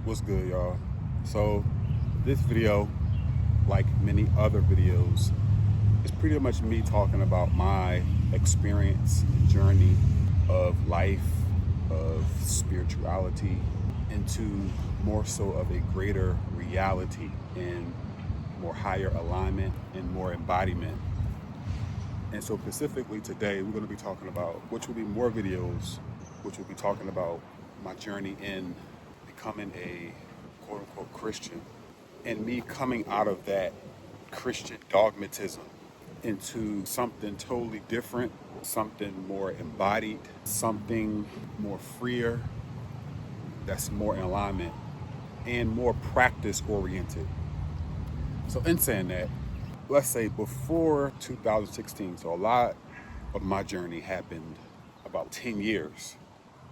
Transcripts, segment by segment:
What's good, y'all? So this video, like many other videos, is pretty much me talking about my experience and journey of life, of spirituality, into more so of a greater reality and more higher alignment and more embodiment. And so specifically today, we're going to be talking about, which will be more videos, which will be talking about my journey in becoming a quote unquote Christian and me coming out of that Christian dogmatism into something totally different, something more embodied, something more freer, that's more in alignment and more practice oriented. So in saying that, let's say before 2016, so a lot of my journey happened about 10 years.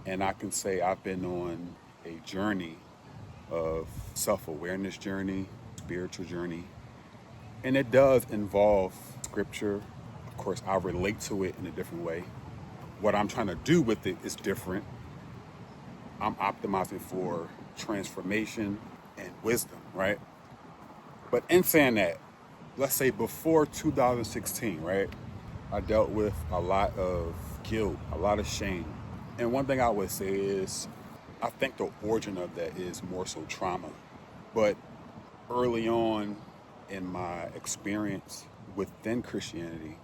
And I can say I've been on a journey of self-awareness journey, spiritual journey. And it does involve scripture. Of course, I relate to it in a different way. What I'm trying to do with it is different. I'm optimizing for transformation and wisdom, right? But in saying that, let's say before 2016, right, I dealt with a lot of guilt, a lot of shame. And one thing I would say is, I think the origin of that is more so trauma. But early on in my experience within Christianity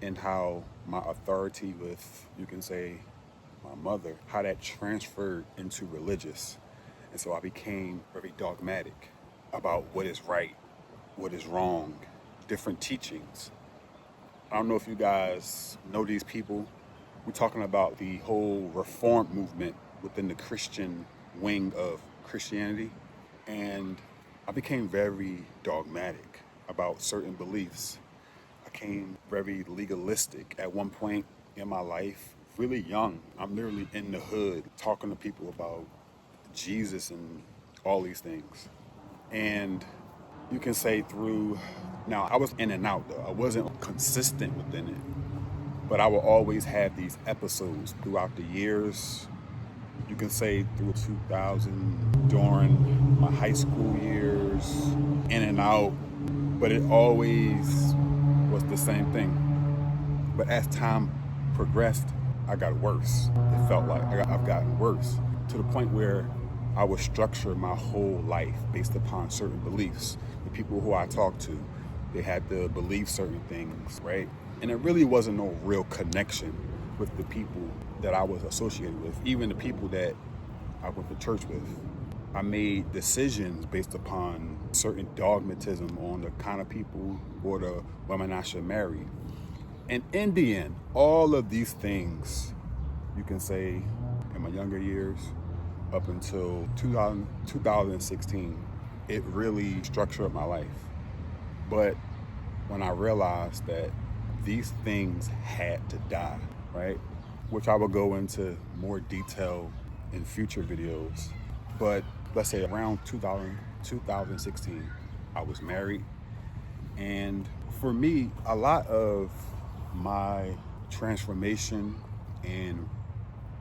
and how my authority with, you can say, my mother, how that transferred into religious. And so I became very dogmatic about what is right, what is wrong, different teachings. I don't know if you guys know these people. We're talking about the whole reform movement within the Christian wing of Christianity. And I became very dogmatic about certain beliefs. I became very legalistic at one point in my life, really young. I'm literally in the hood talking to people about Jesus and all these things. And you can say now I was in and out though. I wasn't consistent within it. But I will always have these episodes throughout the years. You can say through 2000, during my high school years, in and out. But it always was the same thing. But as time progressed, I got worse. It felt like I've gotten worse to the point where I would structure my whole life based upon certain beliefs. The people who I talked to, they had to believe certain things, right? And it really wasn't no real connection with the people that I was associated with, even the people that I went to church with. I made decisions based upon certain dogmatism on the kind of people or the women I should marry. And in the end, all of these things, you can say in my younger years, up until 2016, it really structured my life. But when I realized that these things had to die, right? Which I will go into more detail in future videos. But let's say around 2016, I was married. And for me, a lot of my transformation and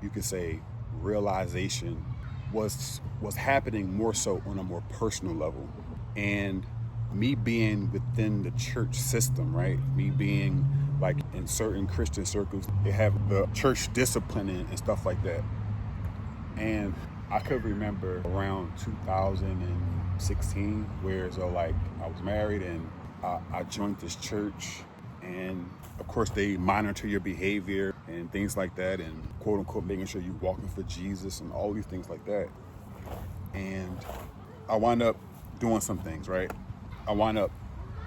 you could say realization was happening more so on a more personal level. And me being within the church system, right? Me being like in certain Christian circles, they have the church discipline and stuff like that. And I could remember around 2016 where so like I was married and I joined this church, and of course they monitor your behavior and things like that, and quote unquote making sure you're walking for Jesus and all these things like that. And I wound up doing some things, right? I wound up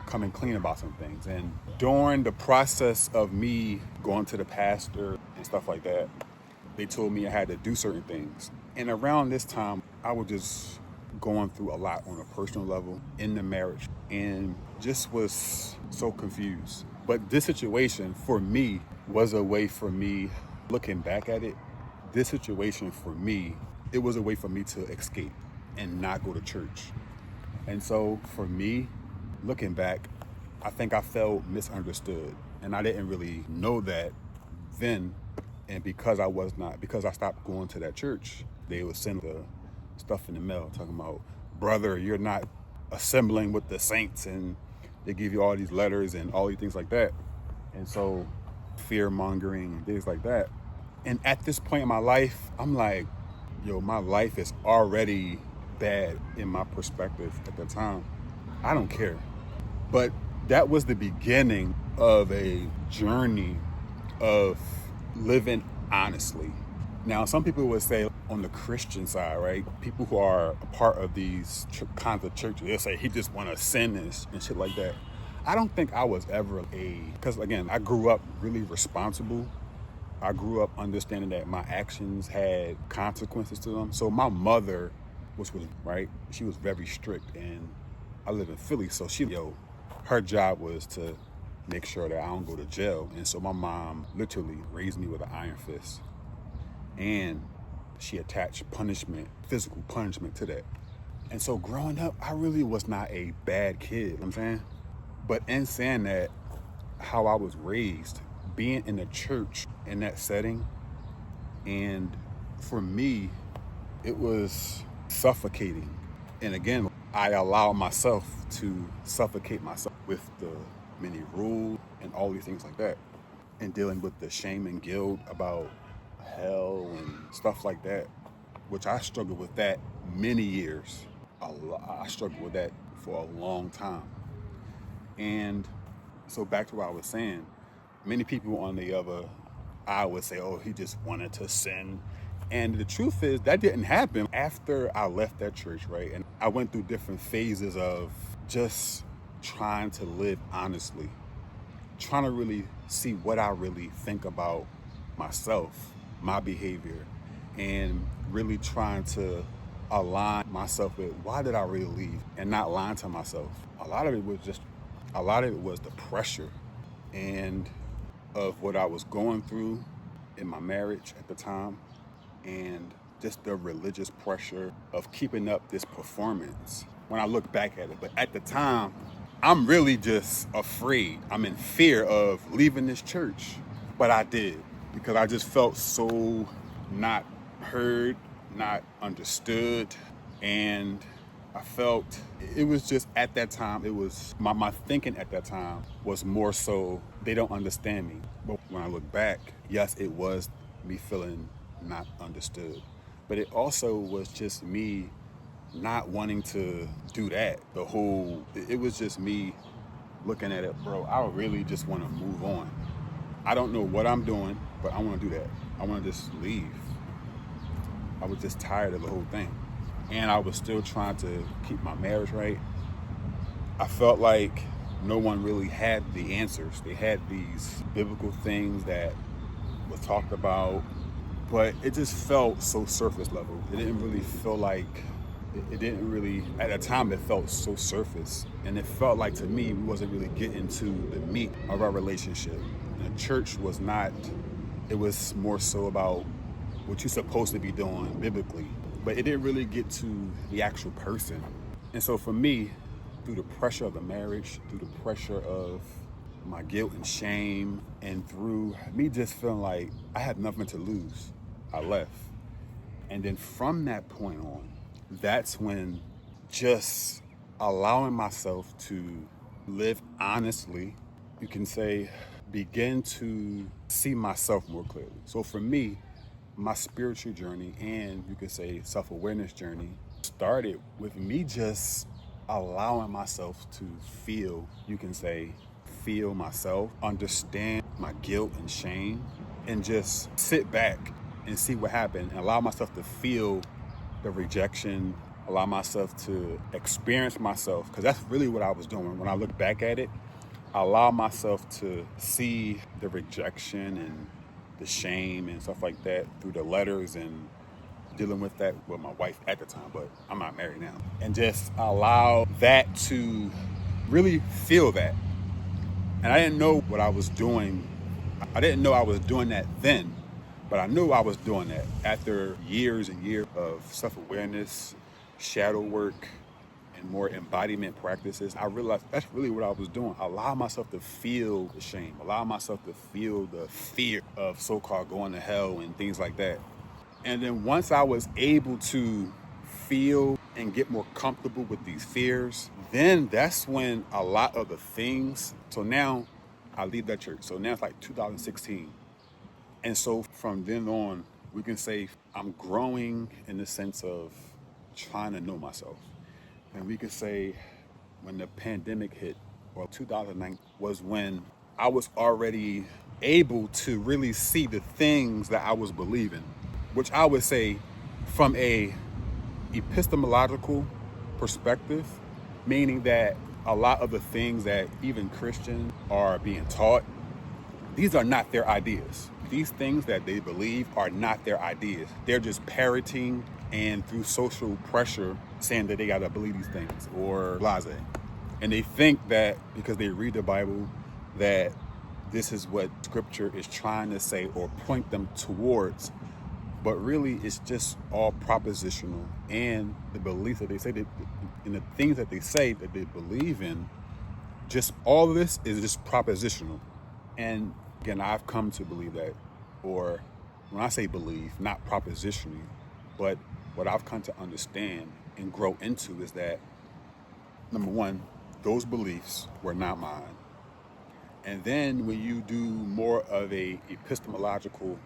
coming clean about some things. And during the process of me going to the pastor and stuff like that, they told me I had to do certain things. And around this time, I was just going through a lot on a personal level in the marriage and just was so confused. But this situation for me was a way for me, looking back at it, this situation for me, it was a way for me to escape and not go to church. And so for me, looking back, I think I felt misunderstood. And I didn't really know that then. And because I stopped going to that church, they would send the stuff in the mail talking about, brother, you're not assembling with the saints, and they give you all these letters and all these things like that. And so fear mongering and things like that. And at this point in my life, I'm like, yo, my life is already bad in my perspective at the time. I don't care. But that was the beginning of a journey of living honestly. Now, some people would say on the Christian side, right? People who are a part of these kinds of churches, they'll say he just want to sin and shit like that. I don't think I was ever because again, I grew up really responsible. I grew up understanding that my actions had consequences to them. So my mother, which was, right, she was very strict, and I live in Philly, so her job was to make sure that I don't go to jail. And so my mom literally raised me with an iron fist. And she attached punishment, physical punishment to that. And so growing up, I really was not a bad kid, you know what I'm saying? But in saying that, how I was raised, being in a church in that setting, and for me, it was suffocating. And again, I allowed myself to suffocate myself with the many rules and all these things like that, and dealing with the shame and guilt about hell and stuff like that, which I struggled with that many years. I struggled with that for a long time. And so back to what I was saying, many people on the other, I would say, oh, he just wanted to sin. And the truth is that didn't happen. After I left that church, right, and I went through different phases of just trying to live honestly, trying to really see what I really think about myself, my behavior, and really trying to align myself with why did I really leave, and not lying to myself. A lot of it was the pressure and of what I was going through in my marriage at the time, and just the religious pressure of keeping up this performance when I look back at it. But at the time, I'm really just afraid. I'm in fear of leaving this church. But I did, because I just felt so not heard, not understood. And I felt it was just at that time, it was my thinking at that time was more so they don't understand me. But when I look back, yes, it was me feeling not understood. But it also was just me not wanting to do that. It was just me looking at it, bro, I really just want to move on. I don't know what I'm doing, but I want to do that. I want to just leave. I was just tired of the whole thing. And I was still trying to keep my marriage right. I felt like no one really had the answers. They had these biblical things that was talked about, but it just felt so surface level. It didn't really feel like, at the time it felt so surface. And it felt like to me, we wasn't really getting to the meat of our relationship. And the church was not, it was more so about what you're supposed to be doing biblically. But it didn't really get to the actual person. And so for me, through the pressure of the marriage, through the pressure of my guilt and shame, and through me just feeling like I had nothing to lose, I left. And then from that point on, that's when just allowing myself to live honestly, you can say, begin to see myself more clearly. So for me, my spiritual journey, and you could say self-awareness journey, started with me just allowing myself to feel, you can say, feel myself, understand my guilt and shame, and just sit back and see what happened, and allow myself to feel the rejection, allow myself to experience myself, because that's really what I was doing. When I look back at it, I allow myself to see the rejection and the shame and stuff like that through the letters, and dealing with that with my wife at the time, but I'm not married now. And just allow that to really feel that. And I didn't know what I was doing. I didn't know I was doing that then, but I knew I was doing that after years and years of self-awareness, shadow work, and more embodiment practices. I realized that's really what I was doing. Allow myself to feel the shame, allow myself to feel the fear of so-called going to hell and things like that. And then once I was able to feel and get more comfortable with these fears, then that's when a lot of the things, so now I leave that church. So now it's like 2016. And so from then on, we can say I'm growing in the sense of trying to know myself. And we could say when the pandemic hit, or 2009, was when I was already able to really see the things that I was believing, which I would say from a epistemological perspective, meaning that a lot of the things that even Christians are being taught, these are not their ideas. These things that they believe are not their ideas. They're just parroting and through social pressure saying that they gotta believe these things or blase. And they think that because they read the Bible that this is what scripture is trying to say or point them towards. But really, it's just all propositional, and the beliefs that they say, that, and the things that they say that they believe in, just all of this is just propositional. And again, I've come to believe that, or when I say believe, not propositionally, but what I've come to understand and grow into is that, number one, those beliefs were not mine. And then when you do more of a epistemological,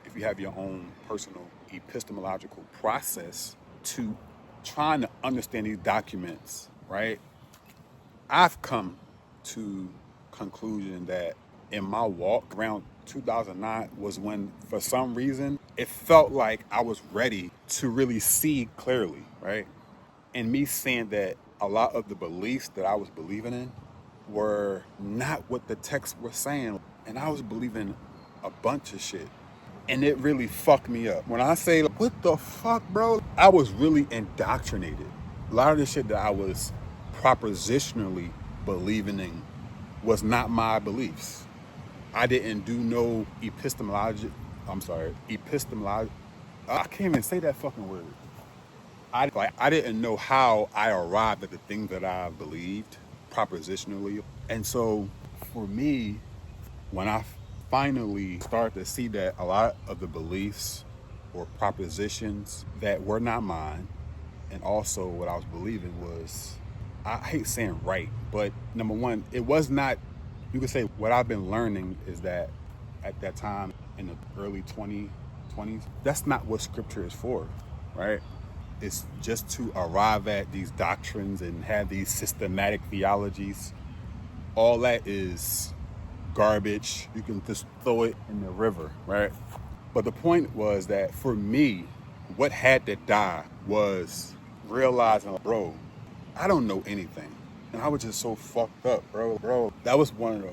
if you have your own personal epistemological process to trying to understand these documents, right? I've come to conclusion that in my walk around 2009 was when, for some reason, it felt like I was ready to really see clearly, right? And me saying that a lot of the beliefs that I was believing in were not what the text was saying. And I was believing a bunch of shit. And it really fucked me up. When I say, what the fuck, bro? I was really indoctrinated. A lot of the shit that I was propositionally believing in was not my beliefs. I didn't do no epistemology. I can't even say that fucking word. I didn't know how I arrived at the things that I believed propositionally. And so for me, when I finally started to see that a lot of the beliefs or propositions that were not mine, and also what I was believing was, I hate saying right, but number one, it was not, you could say what I've been learning is that at that time in the early 2020s, that's not what scripture is for, right? It's just to arrive at these doctrines and have these systematic theologies. All that is garbage. You can just throw it in the river, right? But the point was that for me, what had to die was realizing, bro, I don't know anything. And I was just so fucked up, bro. That was one of the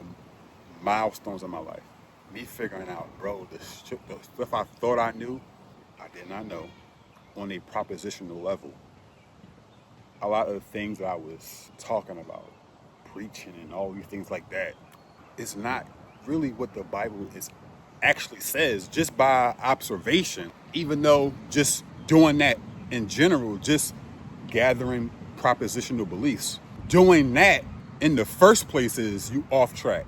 milestones of my life. Me figuring out, bro, the stuff I thought I knew, I did not know on a propositional level. A lot of the things that I was talking about, preaching and all these things like that, it's not really what the Bible is actually says, just by observation. Even though just doing that in general, just gathering propositional beliefs, doing that in the first place is you off track.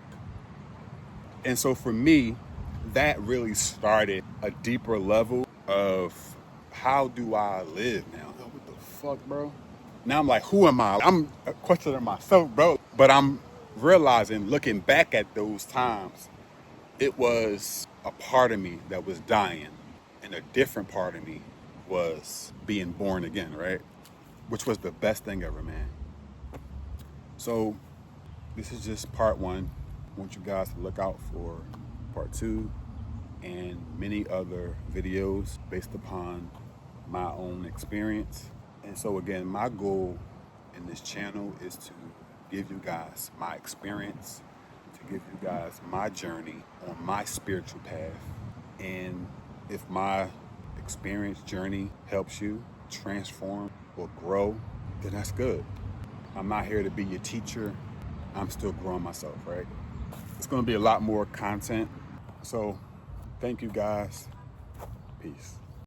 And so for me, that really started a deeper level of how do I live now? What the fuck, bro? Now I'm like, who am I? I'm questioning myself, bro. But I'm realizing, looking back at those times, it was a part of me that was dying, and a different part of me was being born again, right? Which was the best thing ever, man. So this is just part one. I want you guys to look out for part two and many other videos based upon my own experience. And so again, my goal in this channel is to give you guys my experience, to give you guys my journey on my spiritual path. And if my experience journey helps you transform or grow, then that's good. I'm not here to be your teacher. I'm still growing myself, right? It's going to be a lot more content. So thank you guys. Peace.